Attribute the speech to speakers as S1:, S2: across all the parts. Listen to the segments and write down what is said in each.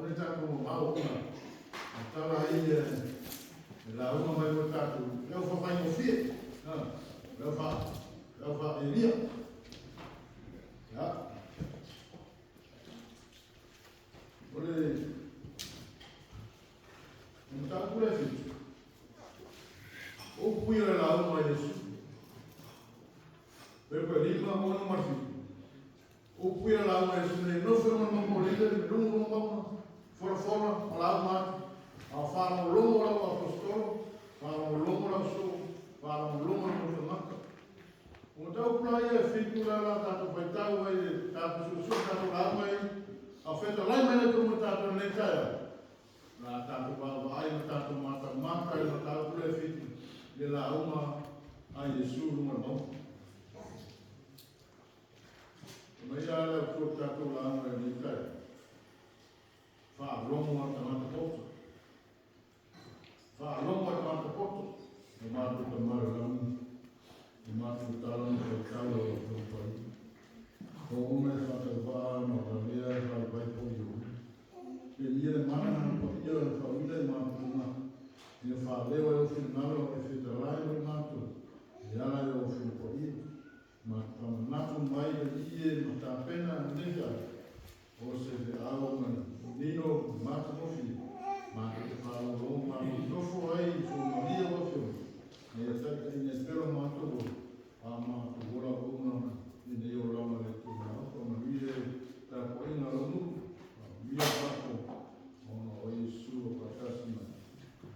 S1: Onde está com o mal, estava aí, lá uma vai botar tudo. Eu vou fazer um filho. Eu faço, Elia. Já. Olha, não está por aí. O cuida lá uma isso. Depois ele não vai mais filho. O cuida lá uma isso. Não foi uma política, não fora lá uma. A fala um longo lá o apostolo, fala um longo lá o sul, fala um longo lá o sul. Então, para aí, a figura lá, tanto vai estar, vai estar, o sul, tanto lá, vai, a feita lá, mas não é como está, não é cara. Lá, tanto vai, tanto mata, e não está, por aí, feito, de lá, uma, aí, sul, uma, não. Mas já, o sul, tanto lá, não é cara. Fala, longo lá, tanto pouco. Fala, longo lá, tanto pouco. O mato, o mato está lá no local do país. Como é que vai na família, vai para o Rio. Ele é mana, a família é mana. Ele falou, eu final, eu fiz lá e eu mato. E ela eu fui para o Rio. Mas quando mato mais ali, não está apenas nega. Ou seja, há um menino, mato no filho. Mas ele falou, mas não foi aí, foi uma dia ou filho. E espero mato ama agora uma ideia lá uma leitura como vira tá põe na luz vira papo ono isso para cima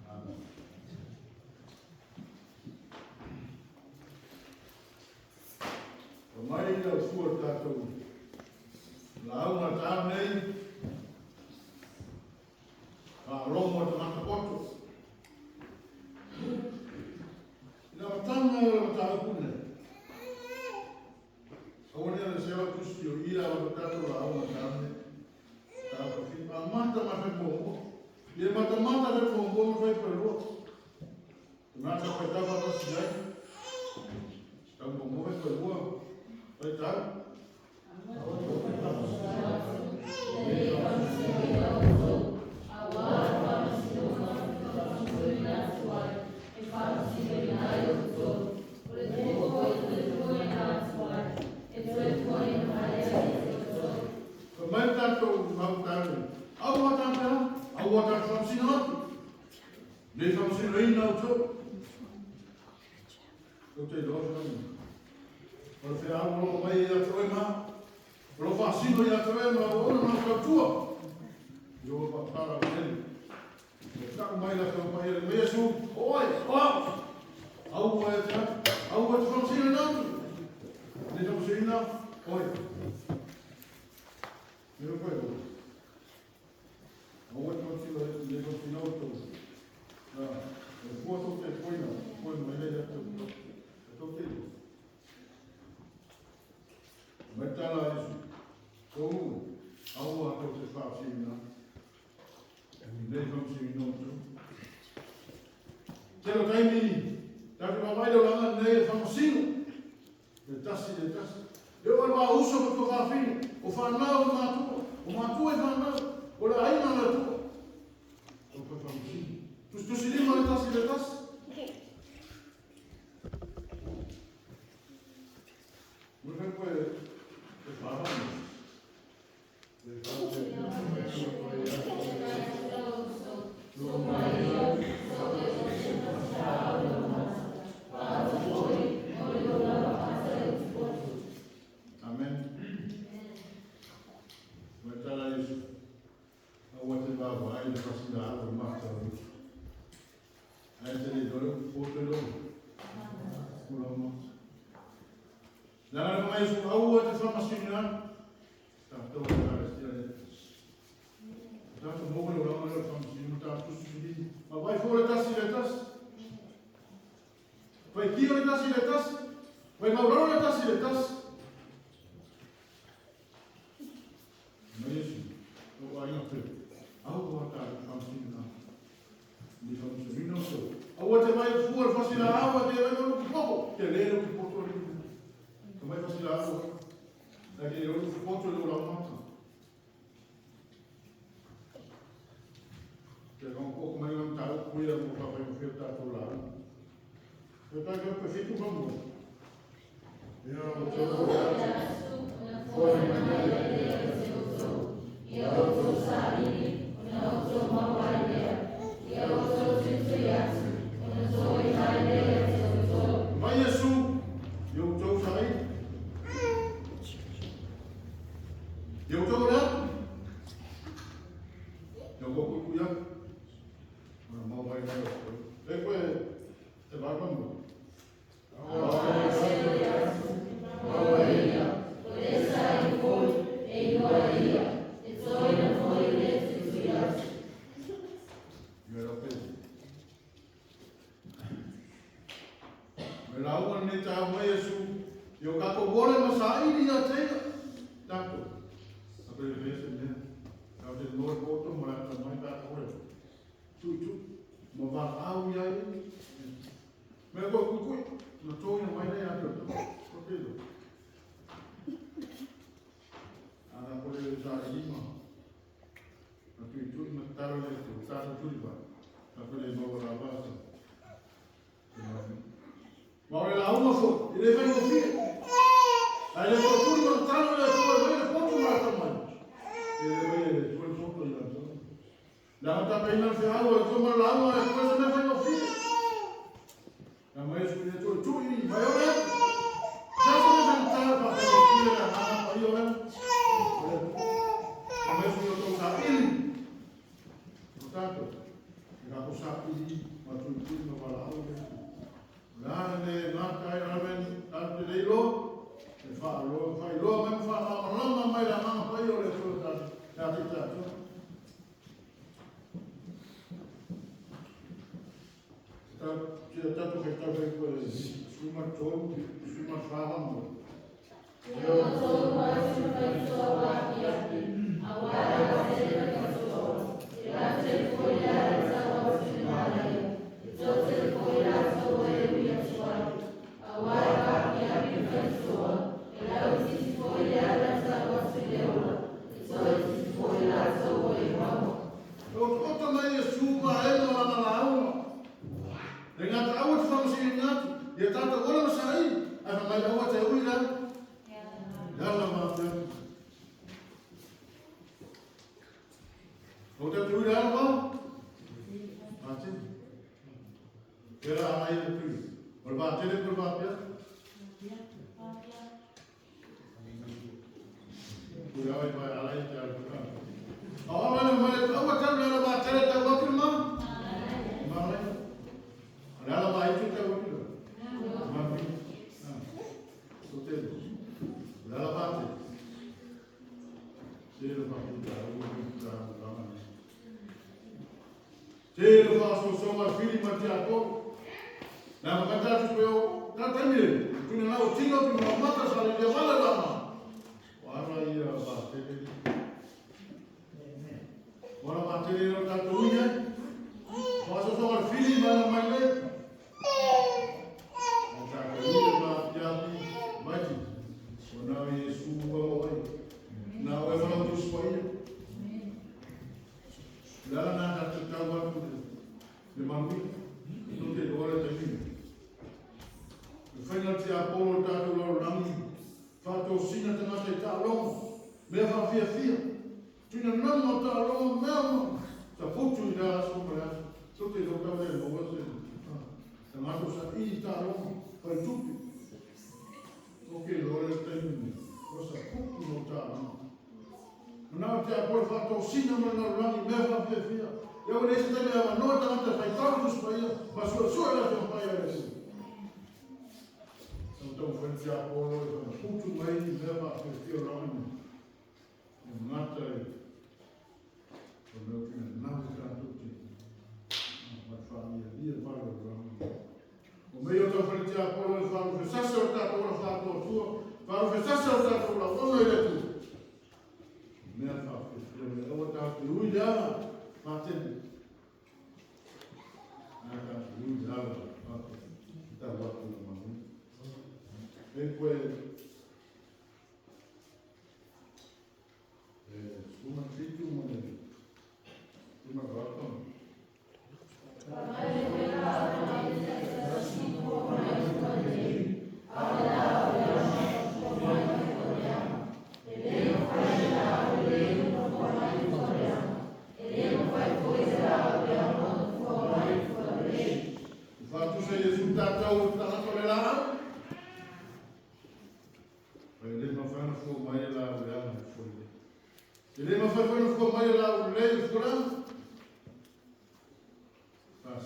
S1: amém o mais da sua tato lá uma tarde a Roma tomando porto não tanto tá com Ahora se va custio ir a votar la una carne. A mata ma fe bombo. E mata fe bombo ma fe perlo. Mata fe tava na cidade. Tá bombo fe perlo. Vai tá? Les fonctionnaires n'auto. Côté d'autre, on fait un gros mail à toi, on fait un signe à toi, on a toi. Je ne veux pas parler avec elle. Chaque mail à toi, mais je suis, oi, au fonctionnaire, les fonctionnaires, oi. Je ne veux pas. Au fonctionnaire, les fonctionnaires, foto que foi uma ideia que eu tenho. Mas está lá isso. Como há uma coisa que faz assim, não? Nem vamos ser não. Se não tem menino, está que vai lá na neia, vamos sim. Deitasse. Eu vou usar para tocar filho. O fanal o matou é fanal. Olha aí não é tu. Eu vou fazer sim. Tu se lima letas? Não é que falamos. Amém. Vai estar lá isso. A outra vai ainda para se dar água, mata aí tem dor, outro dor. Jangan mais a outra forma assim, não? Tá, então agora tanto bom no ramo da família, não tá tudo subindo. Mas vai fora das siletas. Vai tiro das siletas. Vai mabrão das siletas. Mas isso, eu aí não sei. Algo a família. De família não sou. A outra vai fora fazer a água, de vai no pouco. Que ler o que portou ali. Como é fazer a água? Daquele outro ponto do ramo. Chega um pouco mais não tá, o cuida do papai no filho tá do lado. Eu tá que eu prefiro o vamos. Eu foi maneira que eu sou. Eu sou sabe, não sou mal ideia. Eu sou sincero. Eu sou ideia eu sou. Vai Jesus. Eu sou sabe. Eu sou lá. Eu vou cuidar. Não vai dar. Depois você vai vamos. Eu cá com bola mas aí dia chega tanto a presença né eu de novo outro morar também tá fora tu não vai ao e aí mas eu cuido não estou indo mais nem a tudo porque ana por ele já aí mano tu não tá olhando tu tá tudo bem tá ele não vai lá mas ele uma foi ele vem no fim aí ele falou tudo não tá olhando tu ele pode mais também ele foi junto aí lá está bem não se água como lá uma coisa não vai no fim a mãe escolheu tu e vai olhar já se levantar para fazer o filho da mãe vai olhar a mãe escolheu tocar ele portanto já por saber mas tu não vai lá lá ne mata ela vem ante dele lo faz lo mesmo faz a mãe da mãe vai olhar tu já está tanto que está bem com uma torre, uma fala, eu sou mais uma pessoa aqui, agora você é pessoa, já se foi essa oportunidade, só se foi essa oportunidade, agora aqui pessoa, já se foi essa oportunidade, só se foi essa oportunidade. Eu também subo a ela na alma. Dengan awak sama si ingat, dia kata orang masai, ada mai awak saya udah. Dalam apa? Kita tu dah apa? Macam. Kira ayat itu. Berbaca ni berbaca. Kuda awak baca alai cara. Awak mana awak kan dah baca dah awak firman. Mana? Dalam ayat itu begitu. Mati. Betul. Dalam hati. Dia pasti tahu. Dia pasti semua film macam apa. Nama kata supaya tak termil. Kena nak tinggal di mata sekali dia mana lama. Wala ia pasti. Wala pasti dia tak tahu ni. Pasal semua film mana mana. Dalam nada tertawa tu, memang itu dia orang tadi. Final dia Apollo dah tu lagi, fato sina tengah tertalong, mereka fia. Tuna nama tertalong memang, terputus dah semua. Tu dia doktor dia bawa sini. Tengah tu saat ini tertalong, perjumpit. Okey, orang tadi, rasa putus tertalong. Não te apoio fato sina mengalami merda fia. Eu nesse tempo eu não tanto faz todos os países, mas só ela tem um país assim. Então foi te apoio, muito mais merda fia não. Mata o meu filho não tanto tempo. Mas família dia para o meu tô foi te apoio, falo que sacerdote agora falo tudo, falo que sacerdote agora não é tudo. Merda, eu vou estar tudo já, batendo. Nada, tudo já, está lá tudo mais. Depois, uma filha, uma gata,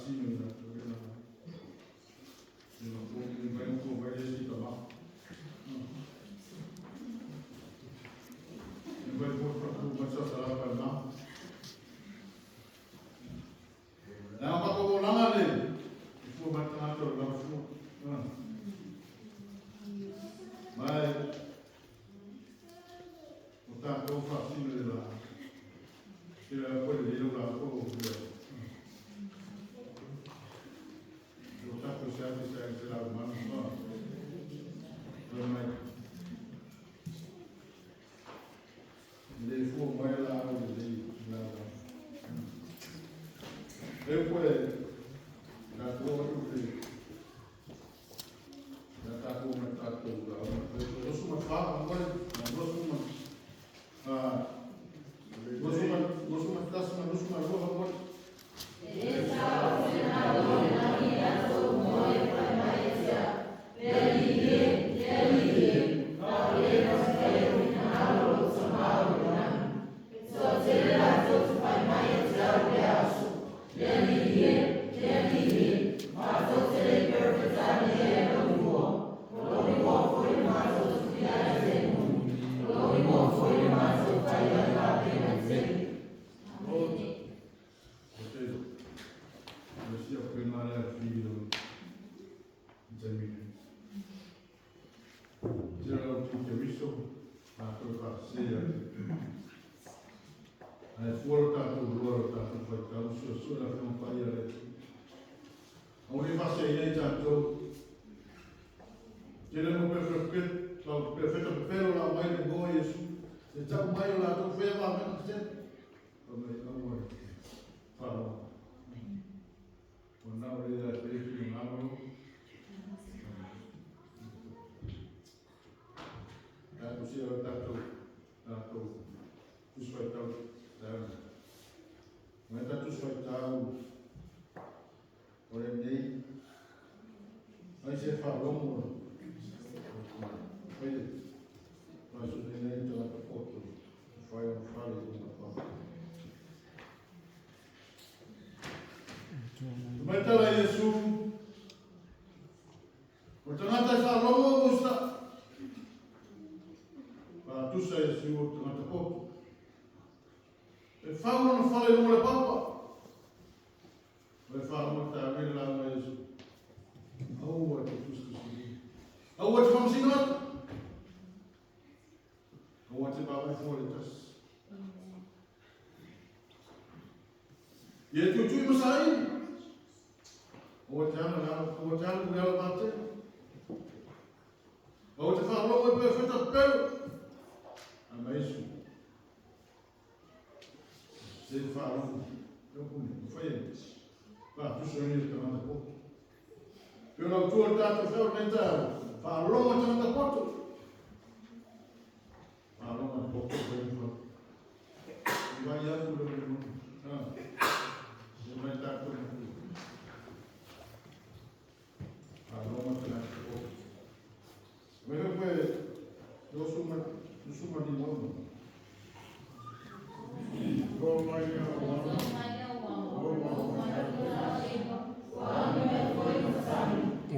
S1: fascino na tua vai um vai desse tomar. Vai por uma sala para lá. Não para o lá ali. For matar todo lá for. Mas o tanto fascino de lá. Ele pode ir lá para o certo será humano só. Ele foi mais lá onde depois da cor da como está tudo nós somos fala agora nós somos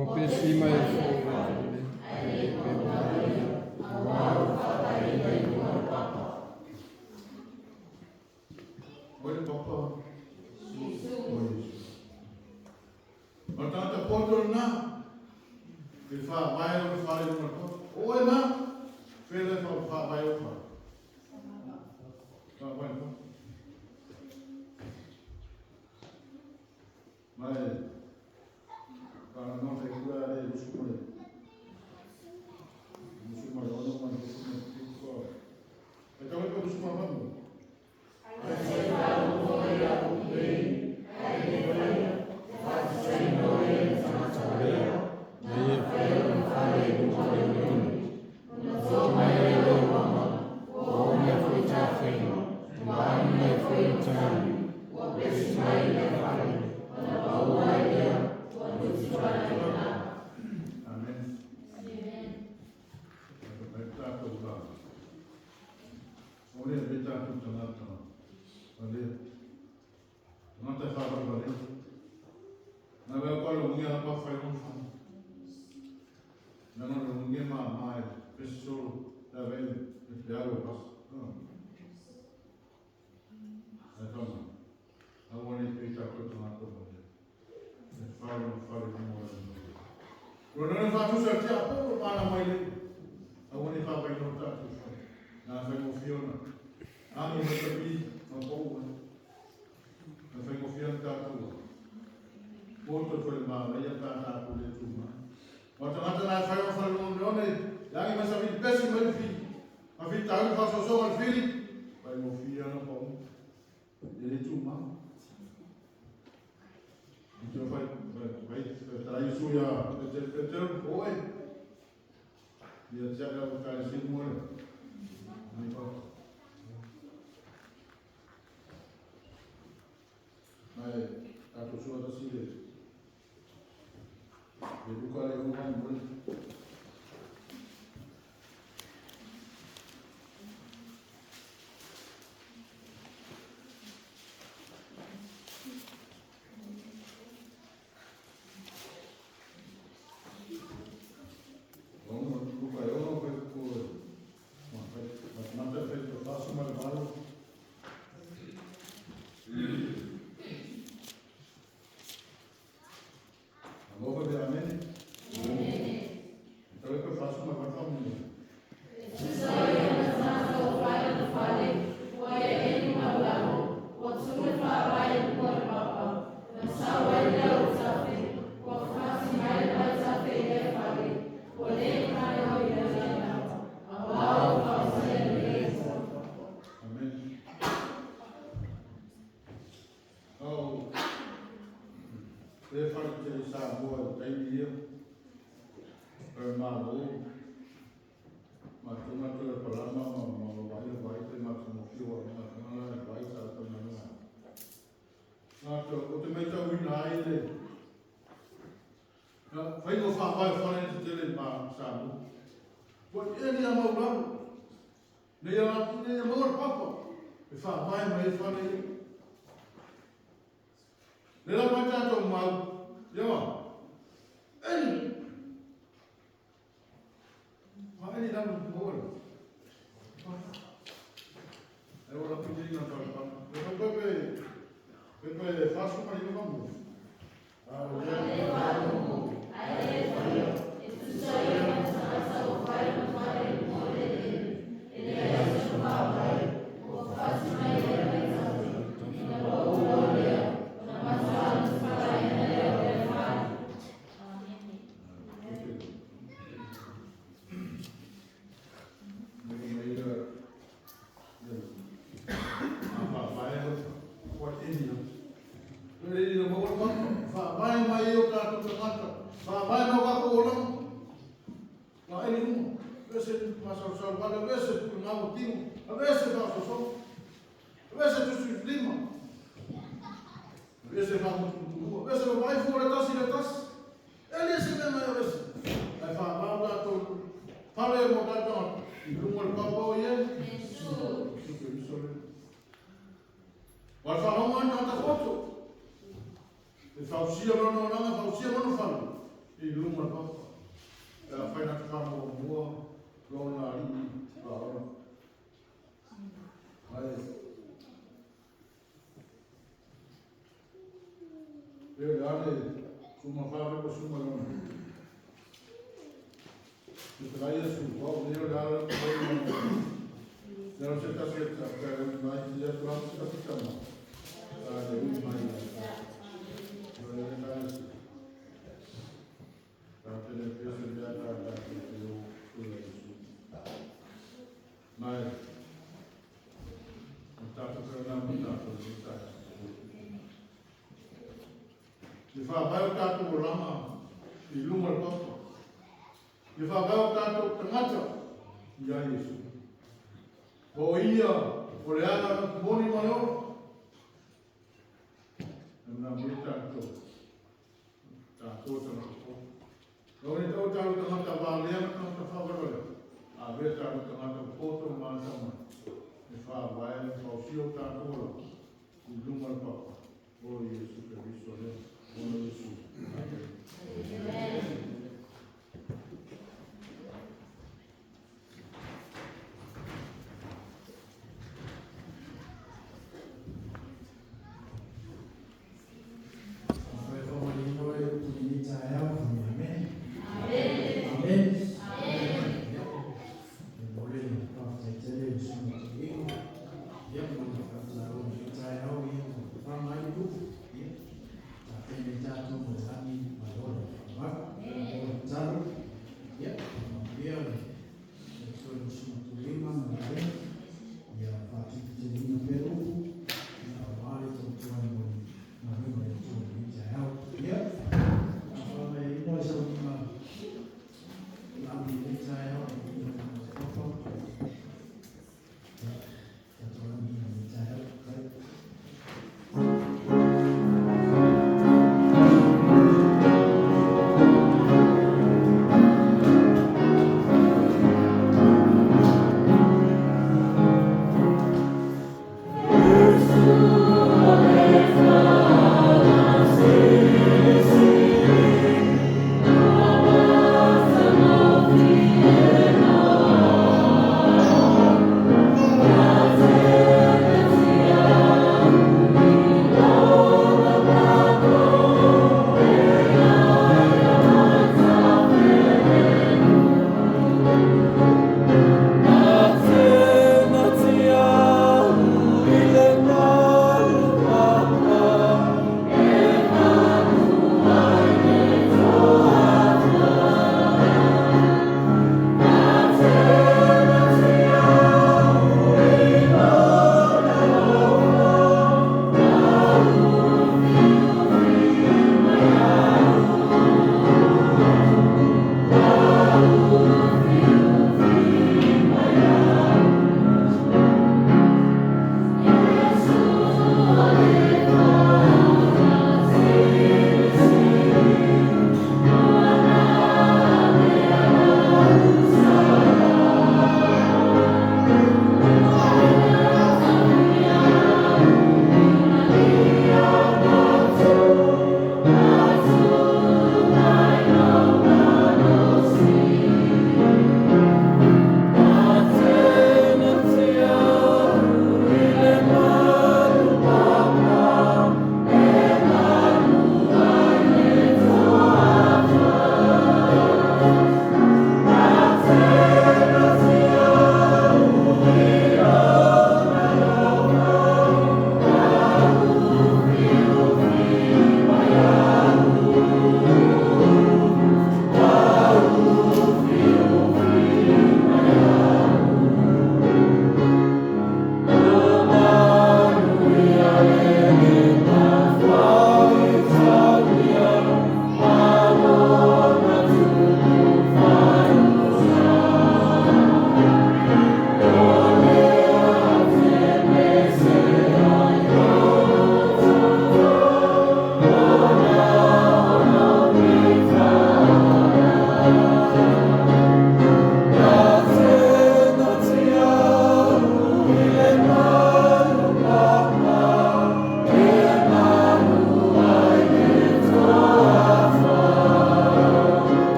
S2: What
S1: tātou tangata mai. E whare mo e no. Rona na whātu sa tia pōro pāna mai le. Awani whāpai no tātou whai. Nā whai mo whiona. Angi mo tabi, ma pōua. Nā whai mo whiona tātou. Pōto whai mā, reia tā tātou le tūma. Wa tangata nā whai o whai mo neone, yangi ma sa viti pesi mai whi. Ma viti tāu whasoso al whiri. Whai mo whiona pōu. E le tūma. Ito whai, tarai suia, te oe. Ia tiaka o kai simu ora. Ni pa. Ai, tato sua ta sile. E buka le umai mole.